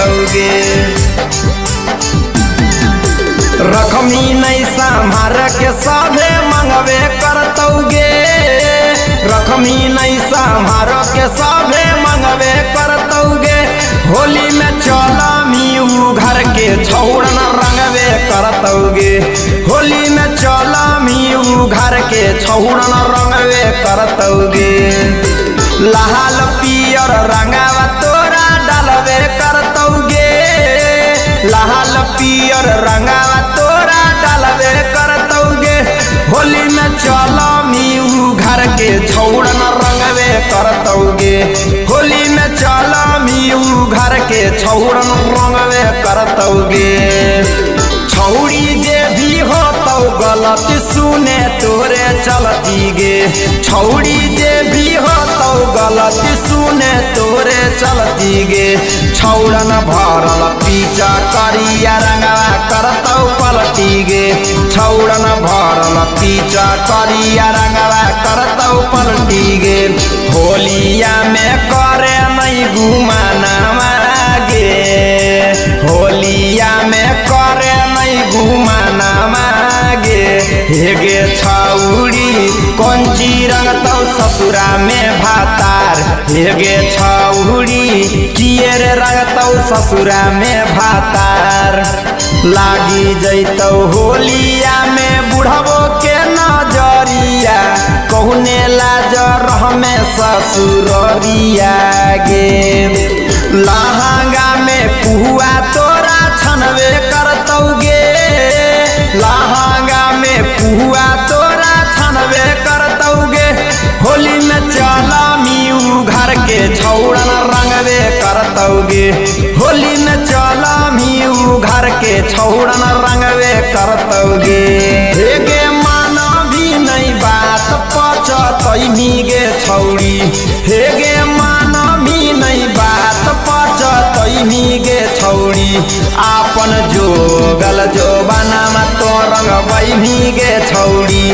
करतौगे। रखमी नहीं संभार के सभे मंगवे करतौगे। रखमी नहीं संभार के सभे मंगवे करतौगे। होली में चलमी घर के छौड़न रंगवे करतौगे। होली में चलमी घर के छौड़न रंगवे करतौगे। लाल पियर रंगावा तोरा डालवे करतौगे। लाल पियर रंगावा तोरा डालवे करतौगे। होली में चलमी घर के छौड़न रंगवे करतौगे। होली में चलमी घर के छौड़न रंगवे करतौगे। छौड़ी जे भी हो तो गलत सुने तोरे चलती गे। छौड़ी जे भी हो तो गलत सुने तोरे चलती गे। छौड़न भरल पीछा करिया रंगवा करतौ पलटी गे। छौड़न भरल पीछा करिया रंगवा करतौ पलटी गे। होलिया में करे नहीं घुमाना गे। होलिया में करे नहीं घुमाना मागे। हेगे छौड़ी कौंची रंगतौ ससुरा में भातार। हेगे छौड़ी किएर रंगतौ ससुरा में भातार। लागी जैतौ होलिया में बुढ़बो के नजरिया। कहुने लाज रहमे ससुररिया गे। लहंगा में पुआ तोरा छनवे करतौगे। लहंगा में पुआ तोरा छनवे करतौगे। होली में चलमी घर के छौड़न रंगवे करतौगे। होली में चलमी घर के छौड़न रंगवे करतौगे। हेगे माना भी नहीं बात पचतैनी गे छौड़ी। हेगे माना भी नहीं बात पचतैनी गे छौड़ी। आपन जोगल जोबानामा तो रंगबैनी गे छौड़ी।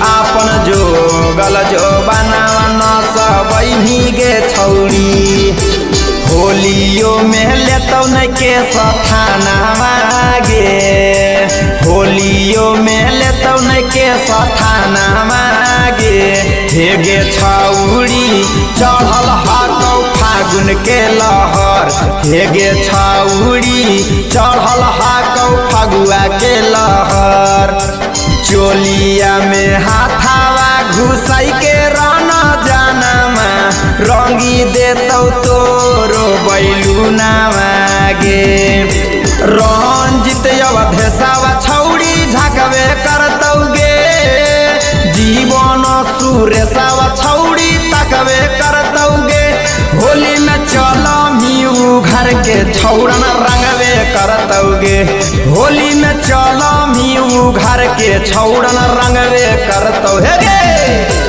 आपन जोगल जोबानामा नसबैनी गे छौड़ी। होलियो में लेतौ नहीं के सथाना गे। होलियो में लेतौ नहीं के सथाना गे। हेगे छौड़ी चढ़ल हाकौ फागुन के लहर। हेगे छौड़ी चढ़ल हाकौ फगुआ के लहर। चोलिया में हाथावा घुसाई के राना जानामा। रंगी देतौ तोरो बैलुना गे। रंजित अवधेशावा छौड़ी झकवे करतौगे। जीवन सुरेशावा छौड़ी तकवे करतौगे। होली में चलमी घर के छौड़न रंगवे करतौगे। होली में चलमी घर के छौड़न रंगवे करतौ। हे गे।